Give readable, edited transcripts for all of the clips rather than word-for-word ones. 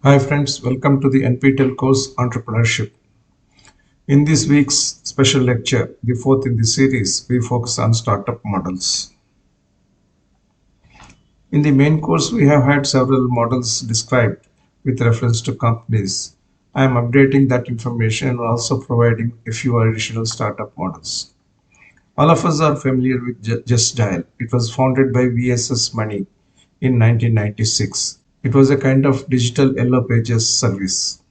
Hi friends, welcome to the NPTEL course Entrepreneurship. In this week's special lecture, the fourth in the series, we focus on startup models. In the main course, we have had several models described with reference to companies. I am updating that information and also providing a few additional startup models. All of us are familiar with Just Dial. It was founded by VSS Money in 1996. It was a kind of digital yellow pages service.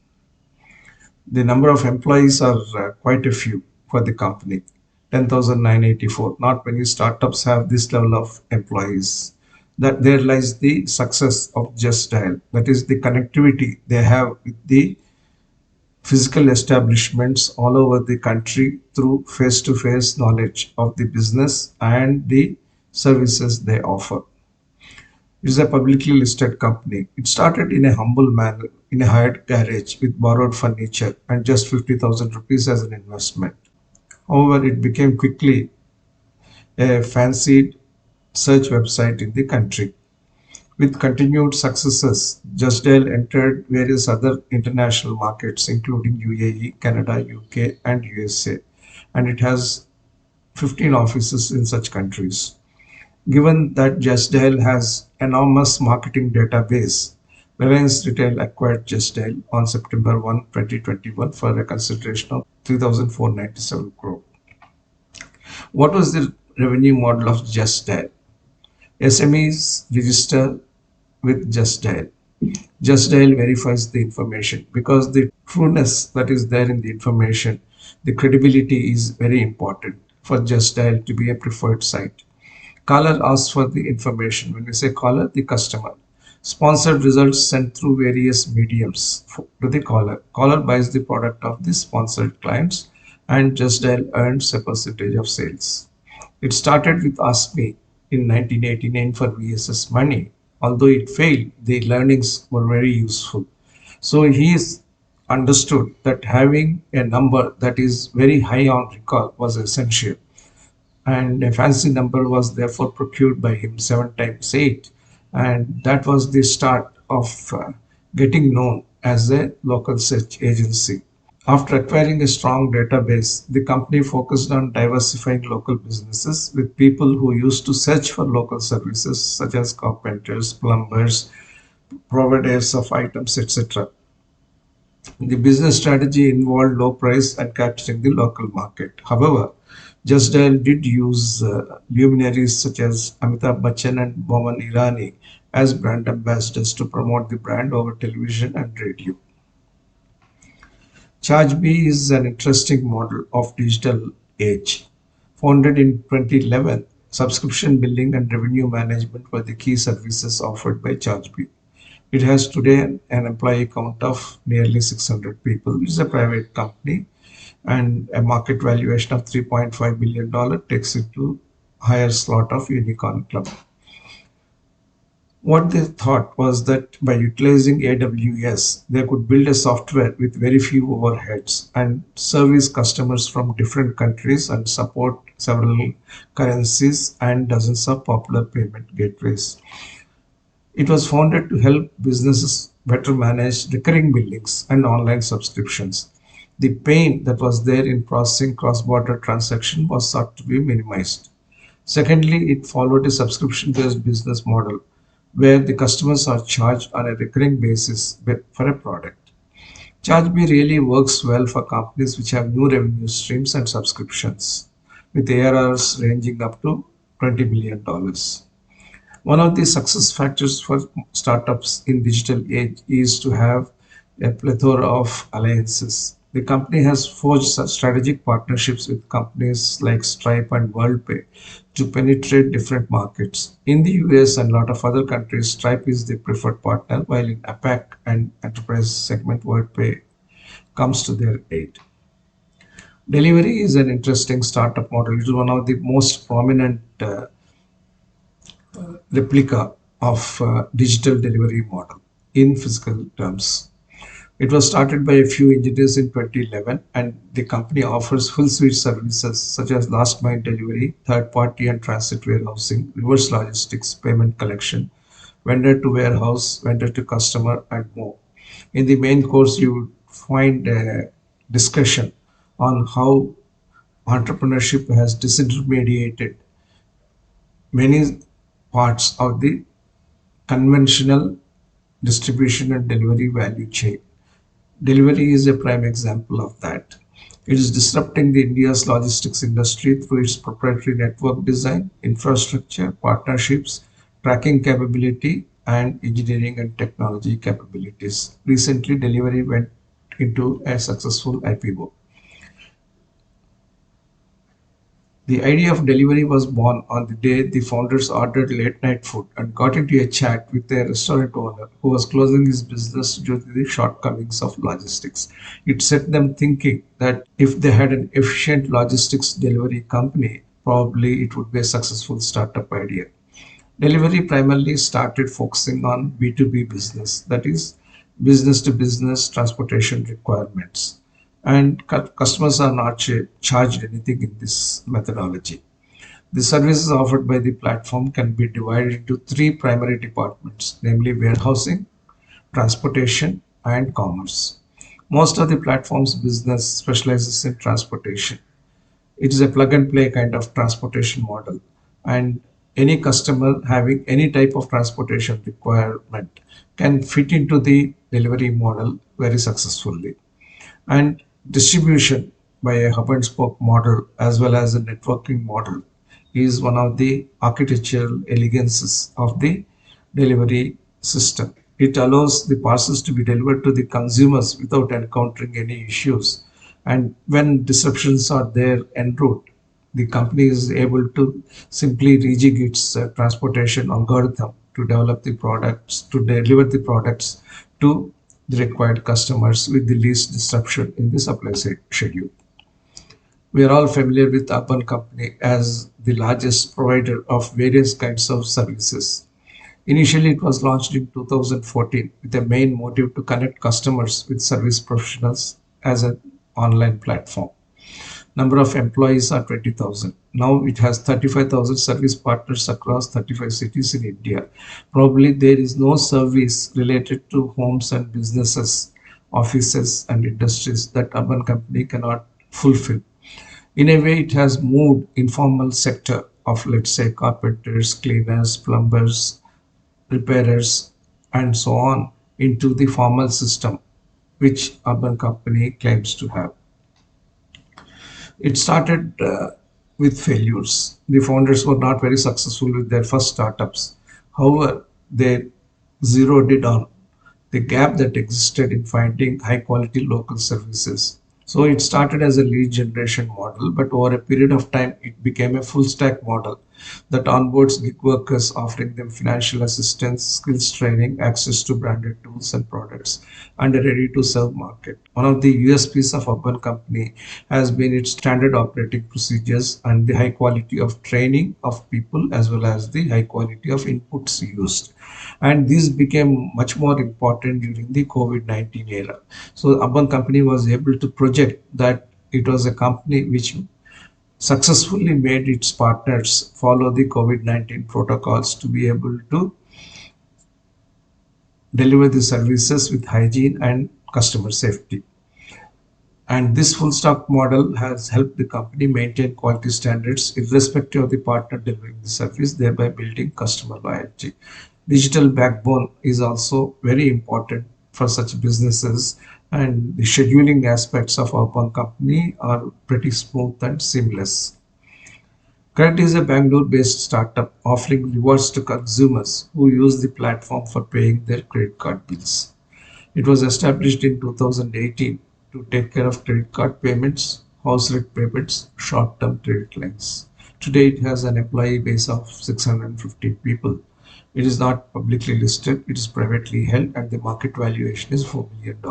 The number of employees are quite a few for the company, 10,984. Not many startups have this level of employees. That there lies the success of Just Dial. That is the connectivity they have with the physical establishments all over the country through face-to-face knowledge of the business and the services they offer. It is a publicly listed company. It started in a humble manner in a hired garage with borrowed furniture and just 50,000 rupees as an investment. However, it became quickly a fancied search website in the country. With continued successes, Just Dial entered various other international markets, including UAE, Canada, UK, and USA, and it has 15 offices in such countries. Given that Just Dial has enormous marketing database, Reliance Retail acquired Just Dial on September 1, 2021 for a consideration of 3,497 crore. What was the revenue model of Just Dial? SMEs register with Just Dial. Just Dial verifies the information because the trueness that is there in the information, the credibility is very important for Just Dial to be a preferred site. Caller asks for the information. When we say caller, the customer. Sponsored results sent through various mediums to the caller. Caller buys the product of the sponsored clients and Just Dial earns a percentage of sales. It started with Ask Me in 1989 for VSS Money. Although it failed, the learnings were very useful. So he is understood that having a number that is very high on recall was essential, and a fancy number was therefore procured by him 7 times 8, and that was the start of getting known as a local search agency. After acquiring a strong database, the company focused on diversifying local businesses with people who used to search for local services such as carpenters, plumbers, providers of items, etc. The business strategy involved low price and capturing the local market. However, Just Dial did use luminaries such as Amitabh Bachchan and Boman Irani as brand ambassadors to promote the brand over television and radio. ChargeBee is an interesting model of digital age. Founded in 2011, subscription billing and revenue management were the key services offered by ChargeBee. It has today an employee count of nearly 600 people. It is a private company and a market valuation of $3.5 billion takes it to higher slot of unicorn club. What they thought was that by utilizing AWS, they could build a software with very few overheads and service customers from different countries and support several currencies and dozens of popular payment gateways. It was founded to help businesses better manage recurring billings and online subscriptions. The pain that was there in processing cross-border transaction was sought to be minimized. Secondly, it followed a subscription-based business model where the customers are charged on a recurring basis for a product. ChargeBee really works well for companies which have new revenue streams and subscriptions, with ARRs ranging up to $20 million. One of the success factors for startups in digital age is to have a plethora of alliances. The company has forged such strategic partnerships with companies like Stripe and WorldPay to penetrate different markets. In the US and a lot of other countries, Stripe is the preferred partner, while in APAC and enterprise segment, WorldPay comes to their aid. Delivery is an interesting startup model. It is one of the most prominent replica of digital delivery model in physical terms. It was started by a few engineers in 2011, and the company offers full suite services such as last mile delivery, third party and transit warehousing, reverse logistics, payment collection, vendor to warehouse, vendor to customer, and more. In the main course, you would find a discussion on how entrepreneurship has disintermediated many parts of the conventional distribution and delivery value chain. Delivery is a prime example of that. It is disrupting the India's logistics industry through its proprietary network design, infrastructure, partnerships, tracking capability, and engineering and technology capabilities. Recently, delivery went into a successful IPO. The idea of delivery was born on the day the founders ordered late night food and got into a chat with a restaurant owner who was closing his business due to the shortcomings of logistics. It set them thinking that if they had an efficient logistics delivery company, probably it would be a successful startup idea. Delivery primarily started focusing on B2B business, that is, business to business transportation requirements. And customers are not charged anything in this methodology. The services offered by the platform can be divided into three primary departments, namely warehousing, transportation, and commerce. Most of the platform's business specializes in transportation. It is a plug and play kind of transportation model, and any customer having any type of transportation requirement can fit into the delivery model very successfully. And distribution by a hub and spoke model as well as a networking model is one of the architectural elegances of the delivery system. It allows the parcels to be delivered to the consumers without encountering any issues. And when disruptions are there en route, the company is able to simply rejig its transportation algorithm to develop the products, to deliver the products to the required customers with the least disruption in the supply side schedule. We are all familiar with Urban Company as the largest provider of various kinds of services. Initially, it was launched in 2014 with a main motive to connect customers with service professionals as an online platform. Number of employees are 20,000. Now it has 35,000 service partners across 35 cities in India. Probably there is no service related to homes and businesses, offices and industries that Urban Company cannot fulfill. In a way, it has moved informal sector of, let's say, carpenters, cleaners, plumbers, repairers, and so on into the formal system which Urban Company claims to have. It started with failures. The founders were not very successful with their first startups. However, they zeroed in on the gap that existed in finding high quality local services. So it started as a lead generation model, but over a period of time, it became a full stack model that onboards gig workers, offering them financial assistance, skills training, access to branded tools and products, and a ready to serve market. One of the USPs of Urban Company has been its standard operating procedures and the high quality of training of people as well as the high quality of inputs used. And this became much more important during the COVID-19 era. So Urban Company was able to project that it was a company which successfully made its partners follow the COVID-19 protocols to be able to deliver the services with hygiene and customer safety. And this full stack model has helped the company maintain quality standards irrespective of the partner delivering the service, thereby building customer loyalty. Digital backbone is also very important for such businesses, and the scheduling aspects of Urban Company are pretty smooth and seamless. Credit is a Bangalore-based startup offering rewards to consumers who use the platform for paying their credit card bills. It was established in 2018 to take care of credit card payments, house rent payments, short-term credit lines. Today, it has an employee base of 650 people. It is not publicly listed, it is privately held, and the market valuation is $4 million.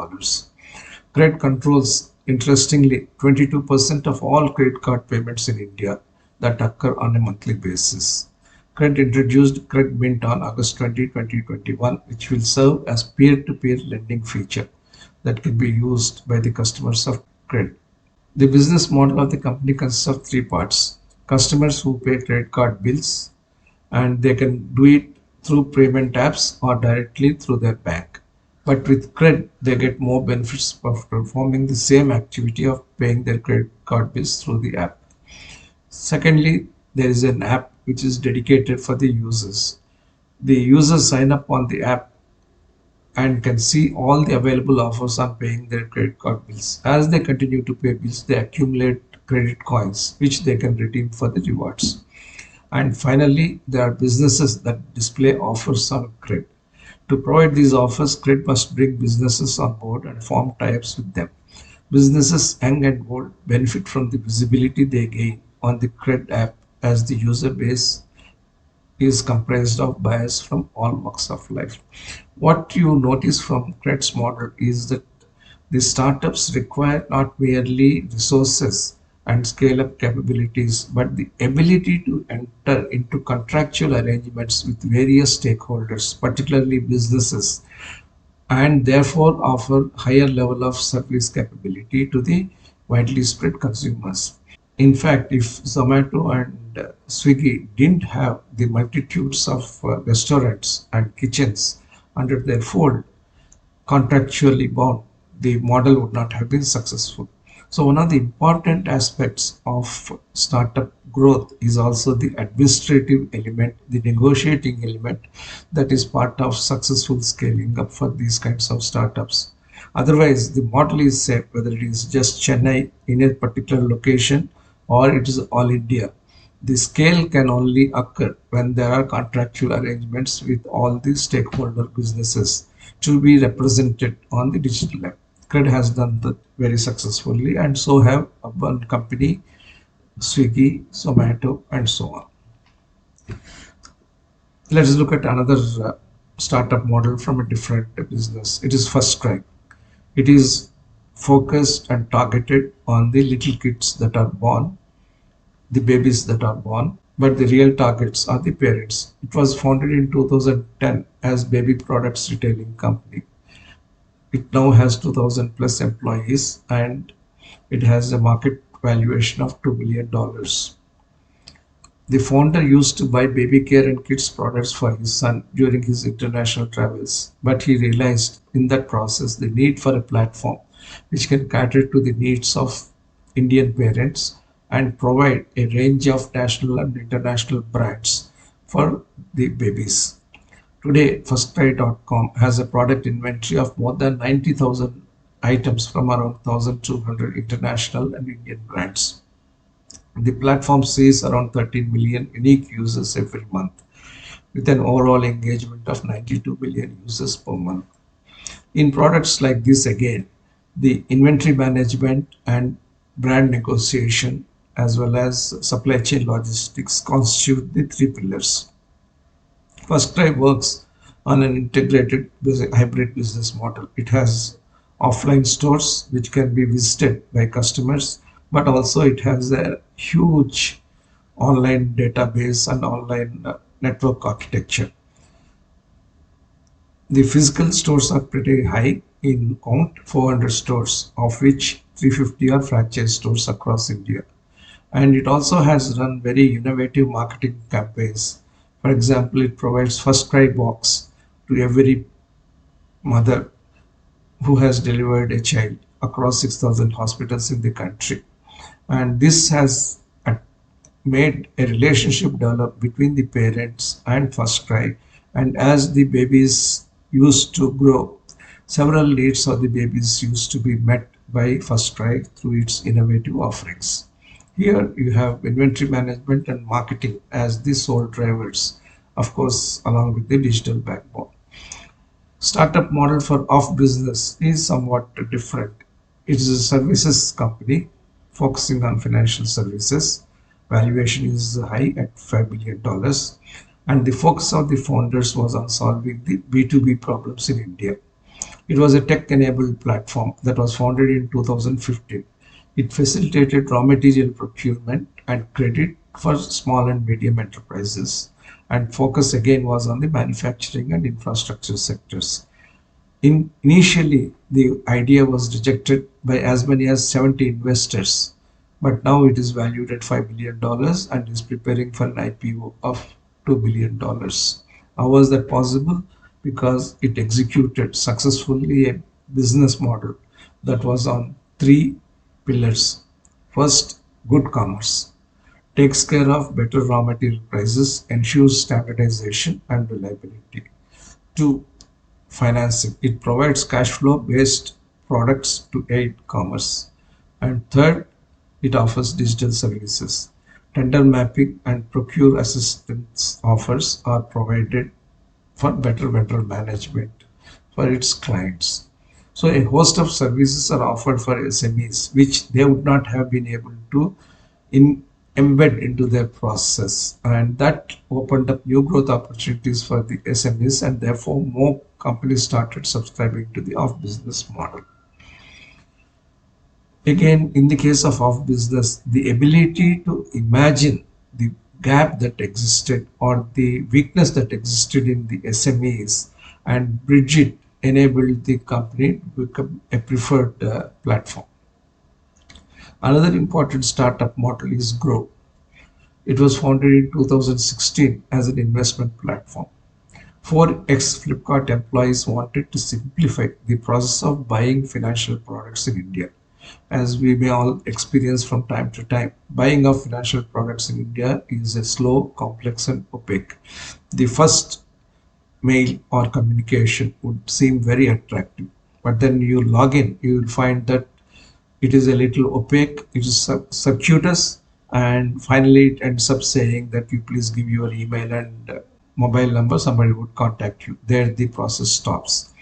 Credit controls, interestingly, 22% of all credit card payments in India that occur on a monthly basis. Credit introduced Credit Mint on August 20, 2021, which will serve as peer-to-peer lending feature that can be used by the customers of Credit. The business model of the company consists of three parts. Customers who pay credit card bills, and they can do it through payment apps or directly through their bank. But with credit, they get more benefits of performing the same activity of paying their credit card bills through the app. Secondly, there is an app which is dedicated for the users. The users sign up on the app and can see all the available offers on paying their credit card bills. As they continue to pay bills, they accumulate credit coins, which they can redeem for the rewards. And finally, there are businesses that display offers on credit. To provide these offers, credit must bring businesses on board and form tie-ups with them. Businesses young and old benefit from the visibility they gain on the credit app as the user base is comprised of buyers from all walks of life. What you notice from credit's model is that the startups require not merely resources and scale up capabilities, but the ability to enter into contractual arrangements with various stakeholders, particularly businesses, and therefore offer higher level of service capability to the widely spread consumers. In fact, if Zomato and Swiggy didn't have the multitudes of restaurants and kitchens under their fold, contractually bound, the model would not have been successful. So one of the important aspects of startup growth is also the administrative element, the negotiating element that is part of successful scaling up for these kinds of startups. Otherwise, the model is safe whether it is just Chennai in a particular location or it is all India. The scale can only occur when there are contractual arrangements with all the stakeholder businesses to be represented on the digital app. Cred has done that very successfully, and so have Urban Company, Swiggy, Zomato, and so on. Let's look at another startup model from a different business. It is FirstCry. It is focused and targeted on the little kids that are born, the babies that are born, but the real targets are the parents. It was founded in 2010 as Baby Products Retailing Company. It now has 2000 plus employees and it has a market valuation of $2 billion. The founder used to buy baby care and kids products for his son during his international travels, but he realized in that process the need for a platform which can cater to the needs of Indian parents and provide a range of national and international brands for the babies. Today, FirstCry.com has a product inventory of more than 90,000 items from around 1,200 international and Indian brands. The platform sees around 13 million unique users every month, with an overall engagement of 92 million users per month. In products like this, again, the inventory management and brand negotiation, as well as supply chain logistics, constitute the three pillars. FirstCry works on an integrated hybrid business model. It has offline stores which can be visited by customers, but also it has a huge online database and online network architecture. The physical stores are pretty high in count, 400 stores, of which 350 are franchise stores across India. And it also has run very innovative marketing campaigns. For example, it provides FirstCry box to every mother who has delivered a child across 6,000 hospitals in the country. And this has made a relationship develop between the parents and FirstCry. And as the babies used to grow, several needs of the babies used to be met by FirstCry through its innovative offerings. Here you have inventory management and marketing as the sole drivers, of course, along with the digital backbone. Startup model for off business is somewhat different. It is a services company focusing on financial services. Valuation is high at $5 billion, and the focus of the founders was on solving the B2B problems in India. It was a tech-enabled platform that was founded in 2015. It facilitated raw material procurement and credit for small and medium enterprises, and focus again was on the manufacturing and infrastructure sectors. Initially, the idea was rejected by as many as 70 investors, but now it is valued at $5 billion and is preparing for an IPO of $2 billion. How was that possible? because it executed successfully a business model that was on three pillars. First, good commerce takes care of better raw material prices, ensures standardization and reliability. Two, financing. It provides cash flow based products to aid commerce. And third, it offers digital services. Tender mapping and procure assistance offers are provided for better vendor management for its clients. So a host of services are offered for SMEs, which they would not have been able to in, embed into their process. And that opened up new growth opportunities for the SMEs, and therefore more companies started subscribing to the off business model. Again, in the case of off business, the ability to imagine the gap that existed or the weakness that existed in the SMEs and bridge it enabled the company to become a preferred platform. Another important startup model is Grow. It was founded in 2016 as an investment platform. Four ex-Flipkart employees wanted to simplify the process of buying financial products in India. As we may all experience from time to time, buying of financial products in India is a slow, complex, and opaque. The first mail or communication would seem very attractive, but then you log in, you will find that it is a little opaque, it is circuitous, and finally it ends up saying that you please give your email and mobile number, somebody would contact you. There the process stops.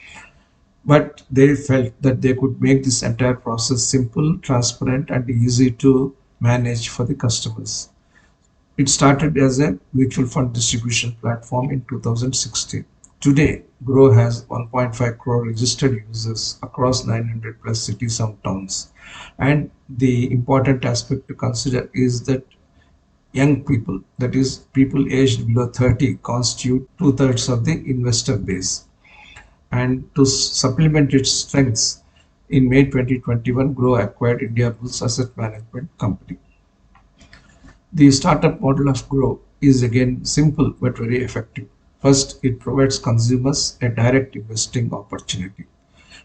But they felt that they could make this entire process simple, transparent, and easy to manage for the customers. It started as a mutual fund distribution platform in 2016. Today, Grow has 1.5 crore registered users across 900 plus cities and towns. And the important aspect to consider is that young people, that is, people aged below 30, constitute two-thirds of the investor base. And to supplement its strengths, in May 2021, Grow acquired Indiabulls Asset Management Company. The startup model of Grow is again simple but very effective. First, it provides consumers a direct investing opportunity.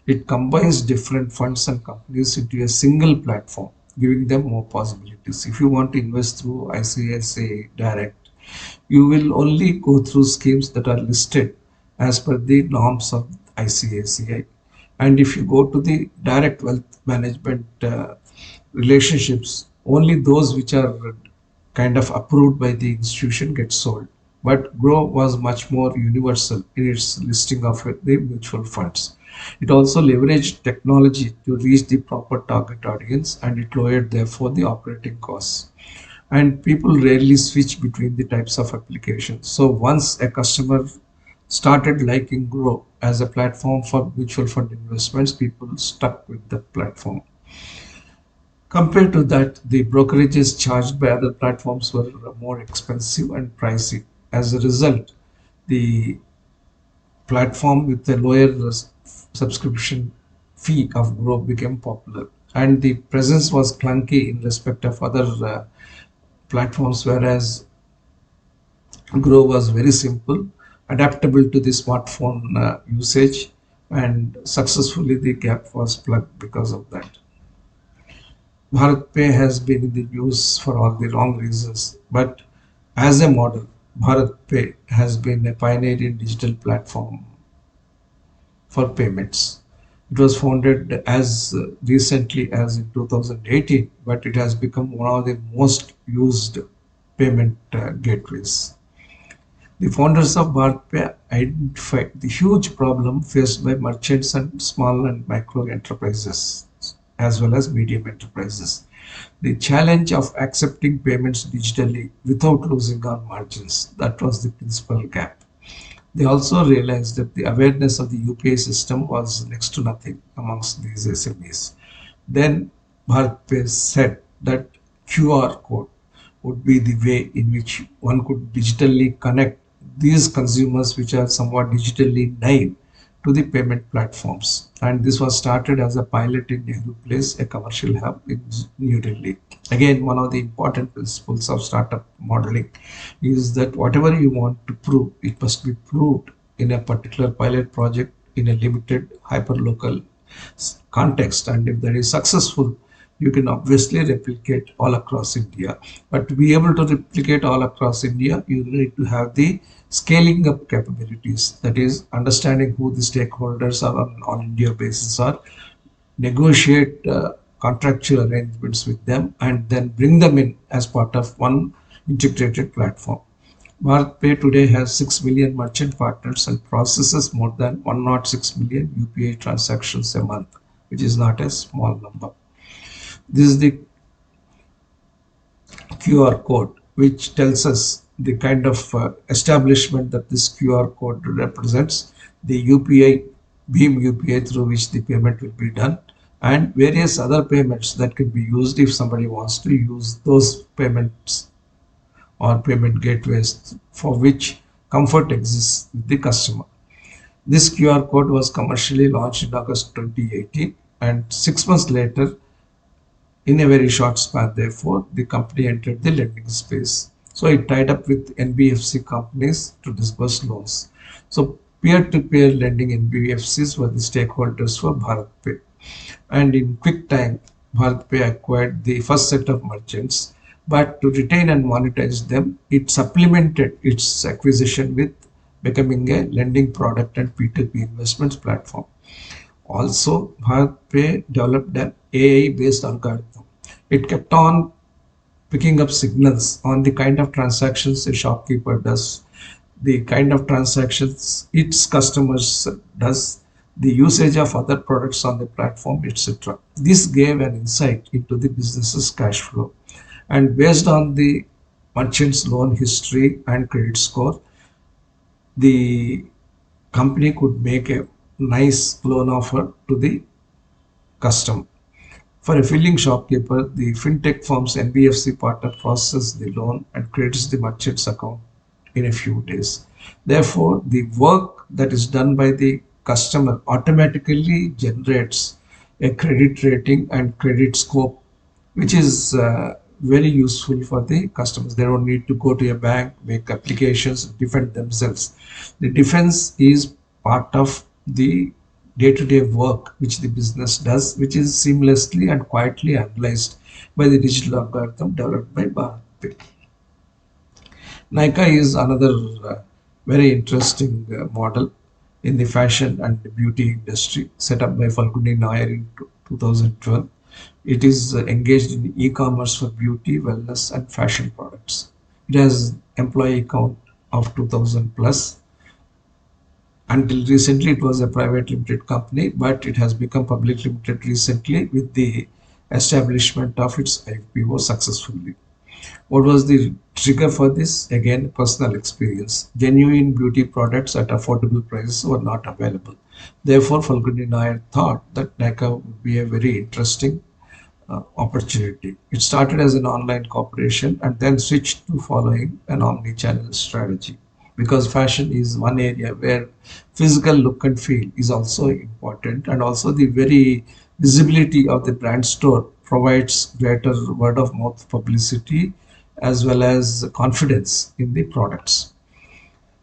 It combines different funds and companies into a single platform, giving them more possibilities. If you want to invest through ICICI Direct, you will only go through schemes that are listed as per the norms of ICICI. And if you go to the direct wealth management relationships, only those which are kind of approved by the institution get sold. But Grow was much more universal in its listing of the mutual funds. It also leveraged technology to reach the proper target audience, and it lowered therefore the operating costs. And people rarely switch between the types of applications. So once a customer started liking Grow as a platform for mutual fund investments, people stuck with the platform. Compared to that, the brokerages charged by other platforms were more expensive and pricey. As a result, the platform with a lower subscription fee of Grow became popular. And the presence was clunky in respect of other platforms, whereas Grow was very simple, adaptable to the smartphone usage, and successfully the gap was plugged because of that. BharatPe has been in the news for all the wrong reasons, but as a model, BharatPe has been a pioneer in digital platform for payments. It was founded as recently as in 2018, but it has become one of the most used payment gateways. The founders of BharatPe identified the huge problem faced by merchants and small and micro enterprises, as well as medium enterprises. The challenge of accepting payments digitally without losing on margins. That was the principal gap. They also realized that the awareness of the UPI system was next to nothing amongst these SMEs. Then BharatPe said that QR code would be the way in which one could digitally connect these consumers which are somewhat digitally naive to the payment platforms. And this was started as a pilot in Nehru Place, a commercial hub in New Delhi. Again, one of the important principles of startup modeling is that whatever you want to prove, it must be proved in a particular pilot project in a limited hyperlocal context, and if that is successful, you can obviously replicate all across India. But to be able to replicate all across India, you need to have the scaling up capabilities, that is understanding who the stakeholders are on India basis are, negotiate contractual arrangements with them, and then bring them in as part of one integrated platform. BharatPe today has 6 million merchant partners and processes more than 106 million UPI transactions a month, which is not a small number. This is the QR code, which tells us the kind of establishment that this QR code represents, the UPI, Beam UPI through which the payment will be done, and various other payments that can be used if somebody wants to use those payments or payment gateways for which comfort exists with the customer. This QR code was commercially launched in August 2018, and 6 months later, in a very short span, therefore, the company entered the lending space. So it tied up with NBFC companies to disburse loans. So peer-to-peer lending NBFCs were the stakeholders for BharatPe. And in quick time, BharatPe acquired the first set of merchants, but to retain and monetize them, it supplemented its acquisition with becoming a lending product and P2P investments platform. Also, BharatPe developed an AI-based algorithm. It kept on picking up signals on the kind of transactions a shopkeeper does, the kind of transactions its customers does, the usage of other products on the platform, etc. This gave an insight into the business's cash flow. And based on the merchant's loan history and credit score, the company could make a nice loan offer to the customer. For a filling shopkeeper, the fintech firm's NBFC partner processes the loan and credits the merchant's account in a few days. Therefore, the work that is done by the customer automatically generates a credit rating and credit scope, which is very useful for the customers. They don't need to go to a bank, make applications, defend themselves. The defense is part of the day-to-day work which the business does, which is seamlessly and quietly analyzed by the digital algorithm developed by BharatPe. Nykaa is another very interesting model in the fashion and beauty industry, set up by Falguni Nair in 2012. It is engaged in e-commerce for beauty, wellness, and fashion products. It has employee count of 2000 plus. Until recently, it was a private limited company, but it has become public limited recently with the establishment of its IPO successfully. What was the trigger for this? Again, personal experience. Genuine beauty products at affordable prices were not available. Therefore, Falguni Nair thought that Nykaa would be a very interesting opportunity. It started as an online corporation and then switched to following an omni-channel strategy, because fashion is one area where physical look and feel is also important, and also the very visibility of the brand store provides greater word of mouth publicity as well as confidence in the products.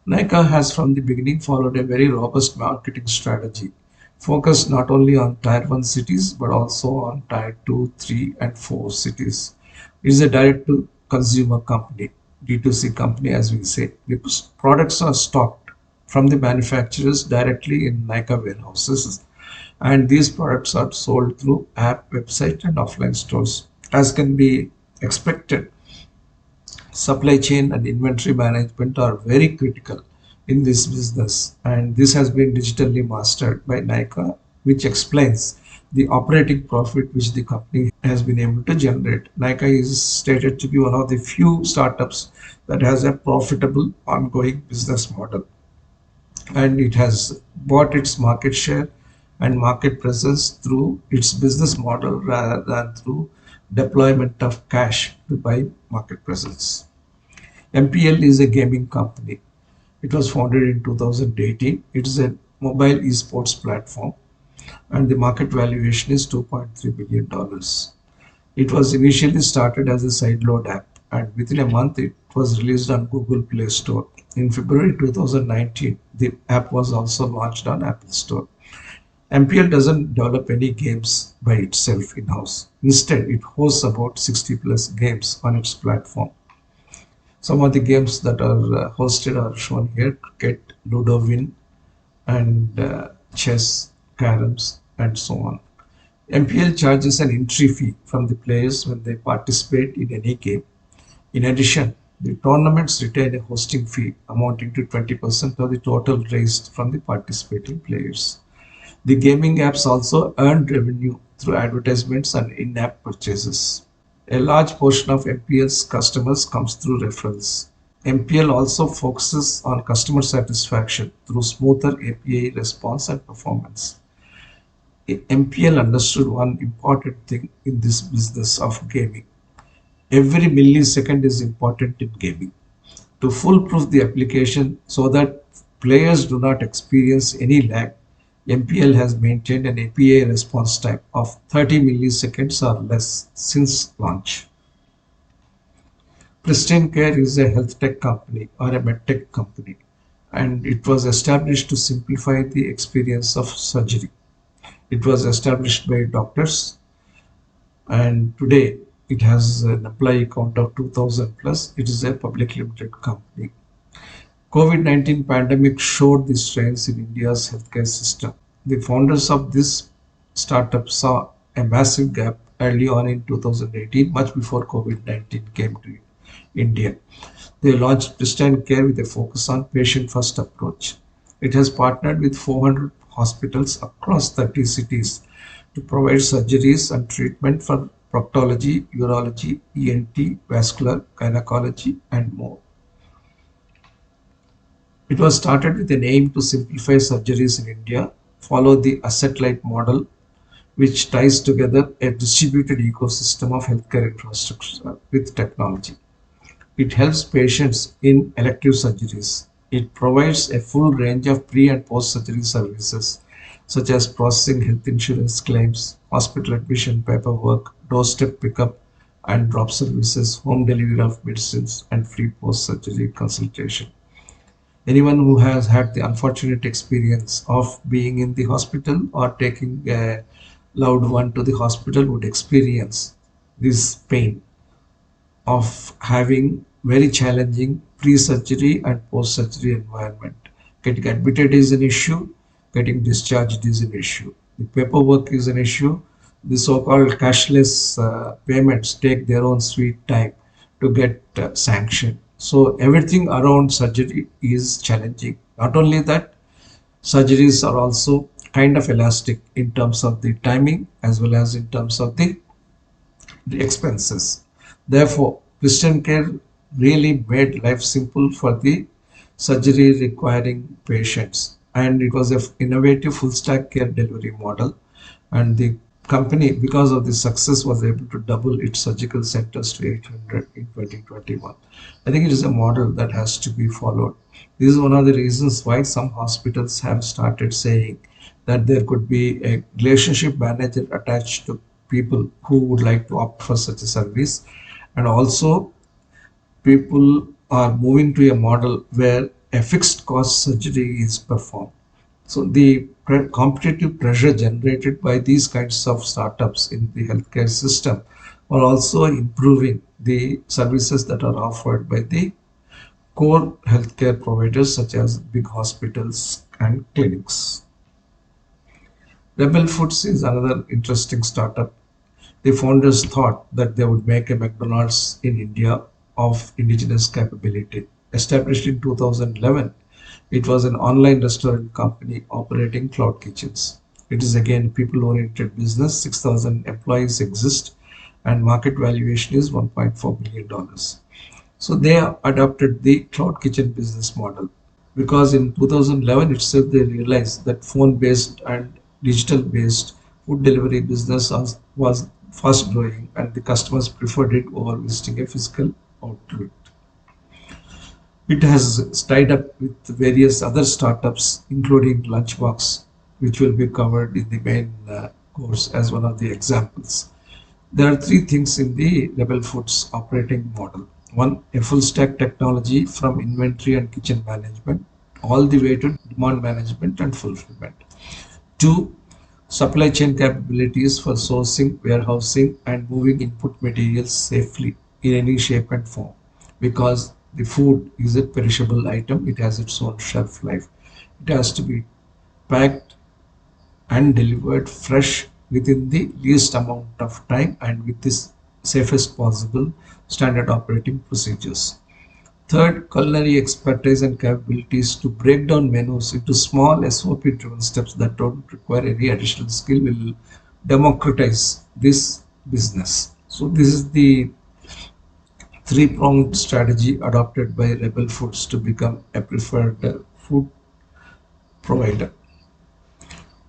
Nykaa has from the beginning followed a very robust marketing strategy, focused not only on Tier 1 cities but also on Tier 2, 3, and 4 cities. It is a direct to consumer company, D2C company as we say. The products are stocked from the manufacturers directly in Nykaa warehouses, and these products are sold through app, website, and offline stores. As can be expected, supply chain and inventory management are very critical in this business, and this has been digitally mastered by Nykaa, which explains the operating profit which the company has been able to generate. Nykaa is stated to be one of the few startups that has a profitable ongoing business model, and it has bought its market share and market presence through its business model rather than through deployment of cash to buy market presence. MPL is a gaming company. It was founded in 2018. It is a mobile esports platform, and the market valuation is $2.3 billion. It was initially started as a sideload app, and within a month it was released on Google Play Store. In February 2019, The app was also launched on Apple Store. MPL doesn't develop any games by itself in-house. Instead, it hosts about 60 plus games on its platform. Some of the games that are hosted are shown here: cricket, Ludo Win, and chess, caroms, and so on. MPL charges an entry fee from the players when they participate in any game. In addition, the tournaments retain a hosting fee amounting to 20% of the total raised from the participating players. The gaming apps also earn revenue through advertisements and in-app purchases. A large portion of MPL's customers comes through referrals. MPL also focuses on customer satisfaction through smoother API response and performance. MPL understood one important thing in this business of gaming. Every millisecond is important in gaming. To foolproof the application so that players do not experience any lag, MPL has maintained an API response time of 30 milliseconds or less since launch. Pristine Care is a health tech company or a medtech company, and it was established to simplify the experience of surgery. It was established by doctors, and today it has an employee count of 2000 plus. It is a public limited company. COVID-19 pandemic showed the strains in India's healthcare system. The founders of this startup saw a massive gap early on in 2018, much before COVID-19 came to India. They launched Pristine Care with a focus on patient-first approach. It has partnered with 400 hospitals across 30 cities to provide surgeries and treatment for proctology, urology, ENT, vascular, gynecology, and more. It was started with an aim to simplify surgeries in India, follow the asset-light model, which ties together a distributed ecosystem of healthcare infrastructure with technology. It helps patients in elective surgeries. It provides a full range of pre and post surgery services, such as processing health insurance claims, hospital admission paperwork, doorstep pickup and drop services, home delivery of medicines, and free post surgery consultation. Anyone who has had the unfortunate experience of being in the hospital or taking a loved one to the hospital would experience this pain of having very challenging pre-surgery and post-surgery environment. Getting admitted is an issue, getting discharged is an issue. The paperwork is an issue. The so-called cashless payments take their own sweet time to get sanctioned. So everything around surgery is challenging. Not only that, surgeries are also kind of elastic in terms of the timing as well as in terms of the expenses. Therefore, Christian Care really made life simple for the surgery requiring patients, and it was an innovative full stack care delivery model. And the company, because of the success, was able to double its surgical centers to 800 in 2021. I think it is a model that has to be followed. This is one of the reasons why some hospitals have started saying that there could be a relationship manager attached to people who would like to opt for such a service. And also, people are moving to a model where a fixed cost surgery is performed. So the competitive pressure generated by these kinds of startups in the healthcare system are also improving the services that are offered by the core healthcare providers such as big hospitals and clinics. Rebel Foods is another interesting startup. The founders thought that they would make a McDonald's in India of indigenous capability. Established in 2011, it was an online restaurant company operating cloud kitchens. It is again people-oriented business. 6,000 employees exist, and market valuation is $1.4 billion. So they adopted the cloud kitchen business model because in 2011 itself they realized that phone-based and digital-based food delivery business was fast growing, and the customers preferred it over visiting a physical outlet. It has tied up with various other startups, including Lunchbox, which will be covered in the main course as one of the examples. There are three things in the Rebel Foods operating model. One, a full stack technology from inventory and kitchen management. all the way to demand management and fulfillment. Two, supply chain capabilities for sourcing, warehousing, and moving input materials safely in any shape and form. Because the food is a perishable item, it has its own shelf life. It has to be packed and delivered fresh within the least amount of time and with the safest possible standard operating procedures. Third, culinary expertise and capabilities to break down menus into small SOP-driven steps that don't require any additional skill will democratize this business. So this is the three-pronged strategy adopted by Rebel Foods to become a preferred food provider.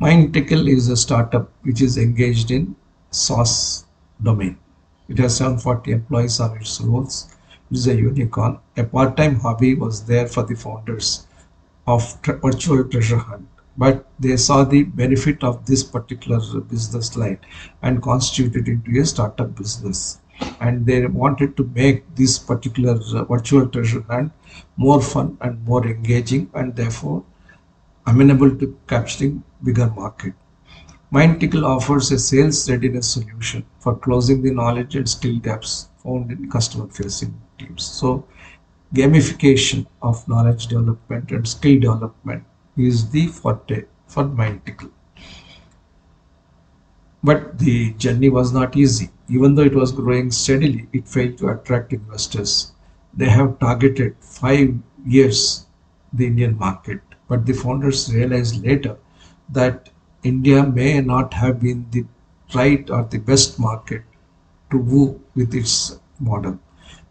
MindTickle is a startup which is engaged in sauce domain. It has 740 employees on its rolls. It is a unicorn. A part-time hobby was there for the founders of Virtual Treasure Hunt, but they saw the benefit of this particular business line and constituted into a startup business. And they wanted to make this particular Virtual Treasure Hunt more fun and more engaging, and therefore amenable to capturing bigger market. MindTickle offers a sales readiness solution for closing the knowledge and skill gaps found in customer facing teams. So gamification of knowledge development and skill development is the forte for MindTickle. But the journey was not easy. Even though it was growing steadily, it failed to attract investors. They have targeted 5 years the Indian market, but the founders realized later that India may not have been the right or the best market to woo with its model.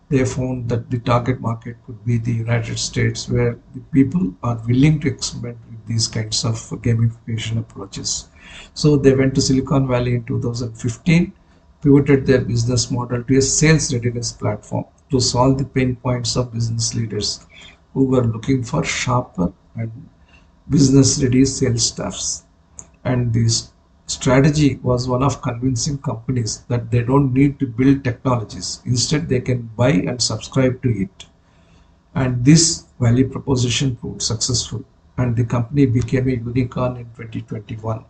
They found that the target market could be the United States, where the people are willing to experiment with these kinds of gamification approaches. So they went to Silicon Valley in 2015, pivoted their business model to a sales readiness platform to solve the pain points of business leaders who were looking for sharper and business ready sales staffs. And this strategy was one of convincing companies that they don't need to build technologies. Instead, they can buy and subscribe to it. And this value proposition proved successful, and the company became a unicorn in 2021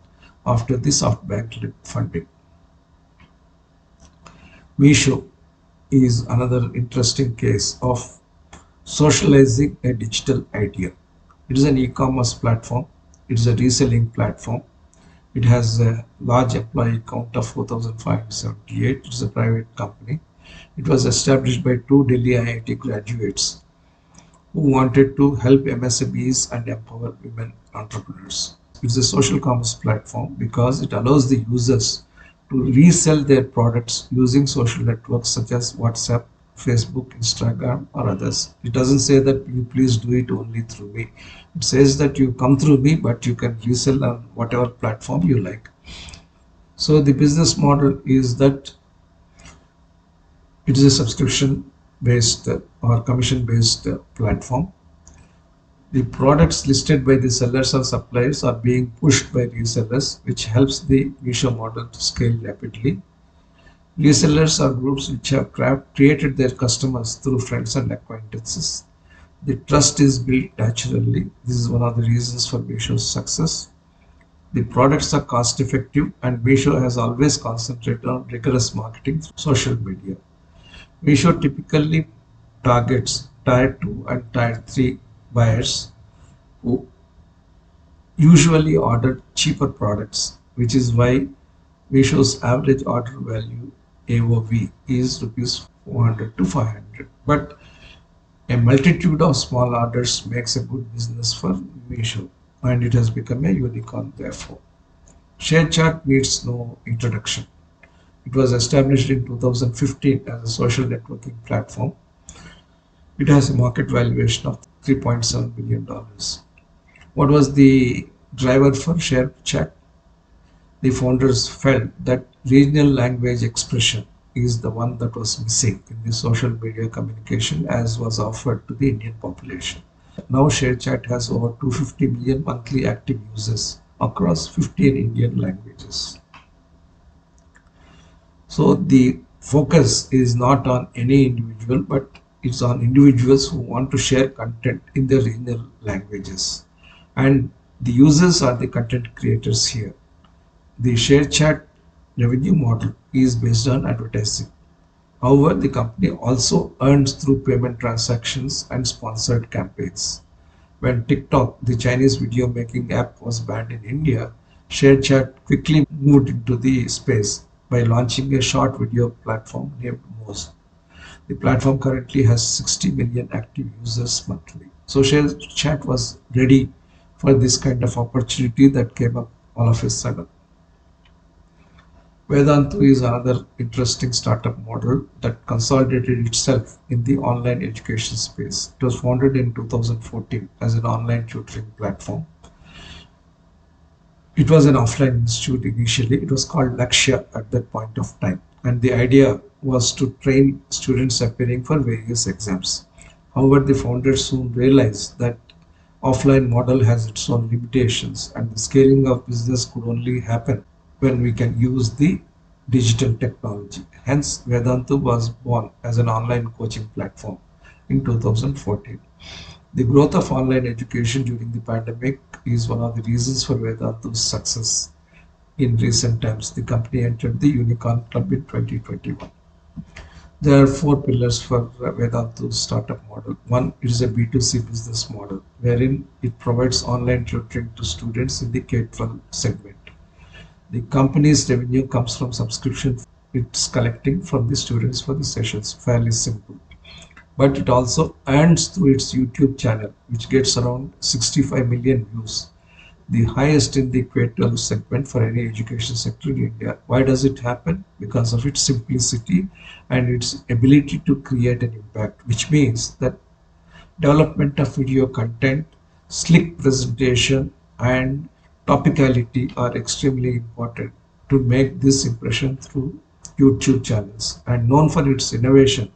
after the SoftBank funding. Meesho is another interesting case of socializing a digital idea. It is an e-commerce platform. It is a reselling platform. It has a large employee count of 4,578. It is a private company. It was established by two Delhi IIT graduates who wanted to help MSMEs and empower women entrepreneurs. It's a social commerce platform because it allows the users to resell their products using social networks such as WhatsApp, Facebook, Instagram, or others. It doesn't say that you please do it only through me. It says that you come through me, but you can resell on whatever platform you like. So the business model is that it is a subscription based or commission based platform. The products listed by the sellers or suppliers are being pushed by resellers, which helps the Meesho model to scale rapidly. Resellers are groups which have created their customers through friends and acquaintances. The trust is built naturally. This is one of the reasons for Meesho's success. The products are cost effective, and Meesho has always concentrated on rigorous marketing through social media. Meesho typically targets Tier 2 and Tier 3 buyers who usually order cheaper products, which is why Meesho's average order value AOV is rupees 400 to 500. But a multitude of small orders makes a good business for Meesho, and it has become a unicorn therefore. ShareChat needs no introduction. It was established in 2015 as a social networking platform. It has a market valuation of $3.7 billion. What was the driver for ShareChat? The founders felt that regional language expression is the one that was missing in the social media communication as was offered to the Indian population. Now ShareChat has over 250 million monthly active users across 15 Indian languages. So the focus is not on any individual but It's on individuals who want to share content in their regional languages. And the users are the content creators here. The share chat revenue model is based on advertising. However, the company also earns through payment transactions and sponsored campaigns. When TikTok, the Chinese video making app, was banned in India, ShareChat quickly moved into the space by launching a short video platform named Moz. The platform currently has 60 million active users monthly. So ShareChat was ready for this kind of opportunity that came up all of a sudden. Vedantu is another interesting startup model that consolidated itself in the online education space. It was founded in 2014 as an online tutoring platform. It was an offline institute initially. It was called Lakshya at that point of time. And the idea was to train students appearing for various exams. However, the founders soon realized that offline model has its own limitations and the scaling of business could only happen when we can use the digital technology. Hence, Vedantu was born as an online coaching platform in 2014. The growth of online education during the pandemic is one of the reasons for Vedantu's success. In recent times, the company entered the Unicorn Club in 2021. There are four pillars for Vedantu's startup model. One is a B2C business model, wherein it provides online tutoring to students in the K-12 segment. The company's revenue comes from subscription it's collecting from the students for the sessions. Fairly simple. But it also earns through its YouTube channel, which gets around 65 million views, the highest in the K-12 segment for any education sector in India. Why does it happen? Because of its simplicity and its ability to create an impact, which means that development of video content, slick presentation, and topicality are extremely important to make this impression through YouTube channels. And known for its innovation,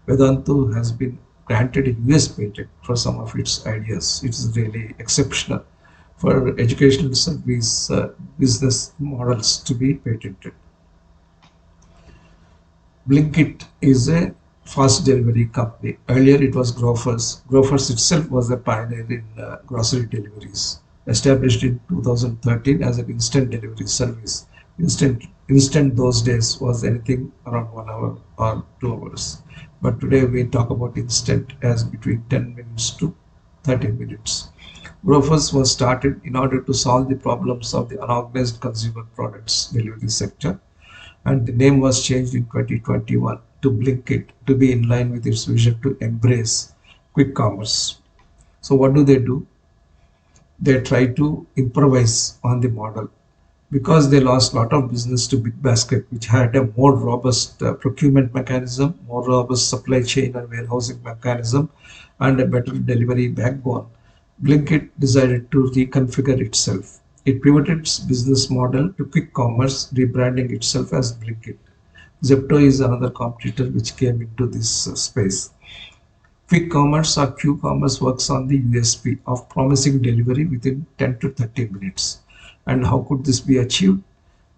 Vedantu has been granted a US patent for some of its ideas. It is really exceptional for educational service business models to be patented. Blinkit is a fast delivery company. Earlier it was Grofers. Grofers itself was a pioneer in grocery deliveries. Established in 2013 as an instant delivery service. Instant those days was anything around 1 hour or 2 hours. But today we talk about instant as between 10 minutes to 30 minutes. Grofers was started in order to solve the problems of the unorganized consumer products delivery sector, and the name was changed in 2021 to Blinkit to be in line with its vision to embrace quick commerce. So what do? They try to improvise on the model because they lost a lot of business to Big Basket, which had a more robust procurement mechanism, more robust supply chain and warehousing mechanism, and a better delivery backbone. Blinkit decided to reconfigure itself. It pivoted its business model to quick commerce, rebranding itself as Blinkit. Zepto is another competitor which came into this space. Quick commerce or Q-commerce works on the USP of promising delivery within 10 to 30 minutes. And how could this be achieved?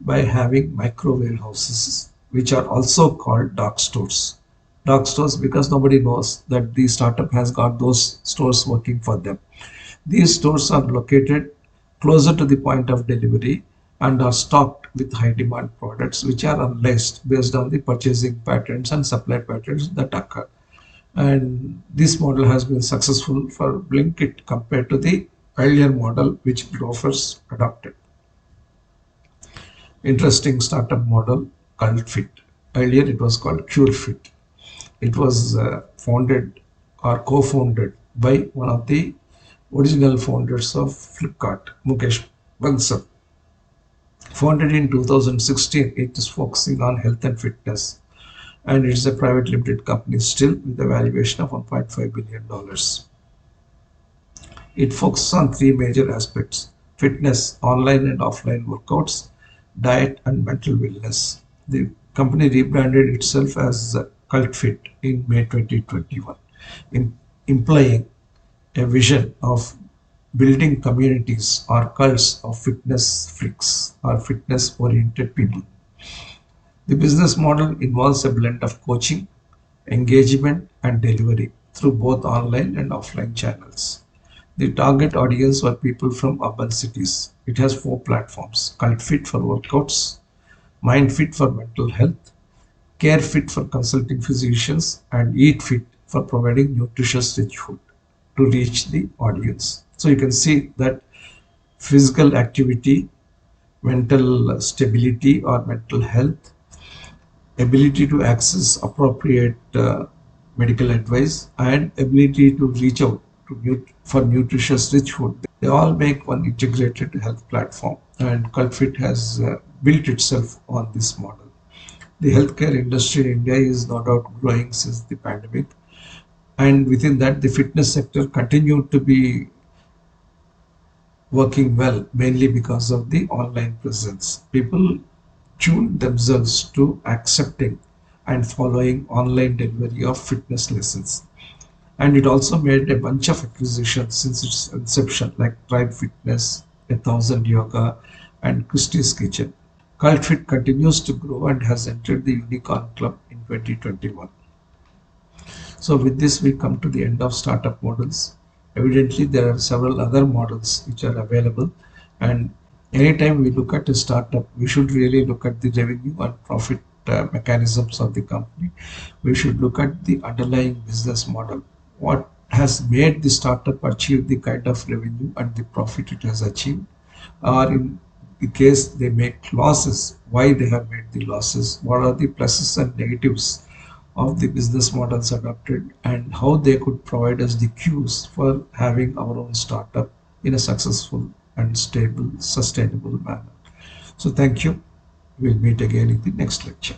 By having micro warehouses, which are also called dark stores. Dark stores because nobody knows that the startup has got those stores working for them. These stores are located closer to the point of delivery and are stocked with high demand products which are unlaced based on the purchasing patterns and supply patterns that occur. And this model has been successful for Blinkit compared to the earlier model which Grofers adopted. Interesting startup model called Fit. Earlier it was called CureFit. It was founded or co-founded by one of the original founders of Flipkart, Mukesh Bansal. Founded in 2016, it is focusing on health and fitness, and it is a private limited company still with a valuation of $1.5 billion. It focuses on three major aspects: fitness, online and offline workouts, diet, and mental wellness. The company rebranded itself as Cult Fit in May 2021, implying a vision of building communities or cults of fitness freaks or fitness oriented people. The business model involves a blend of coaching, engagement, and delivery through both online and offline channels. The target audience were people from urban cities. It has four platforms: Cult Fit for workouts, Mind Fit for mental health, Care Fit for consulting physicians, and Eat Fit for providing nutritious rich food to reach the audience. So you can see that physical activity, mental stability or mental health, ability to access appropriate medical advice, and ability to reach out to for nutritious rich food. They all make one integrated health platform, and CultFit has built itself on this model. The healthcare industry in India is no doubt growing since the pandemic, and within that, the fitness sector continued to be working well, mainly because of the online presence. People tune themselves to accepting and following online delivery of fitness lessons. And it also made a bunch of acquisitions since its inception, like Tribe Fitness, 1000 Yoga, and Christie's Kitchen. CultFit continues to grow and has entered the Unicorn Club in 2021. So with this, we come to the end of startup models. Evidently, there are several other models which are available. And anytime we look at a startup, we should really look at the revenue and profit mechanisms of the company. We should look at the underlying business model. What has made the startup achieve the kind of revenue and the profit it has achieved? Or in the case they make losses, why they have made the losses? What are the pluses and negatives of the business models adopted, and how they could provide us the cues for having our own startup in a successful and stable, sustainable manner. So thank you. We'll meet again in the next lecture.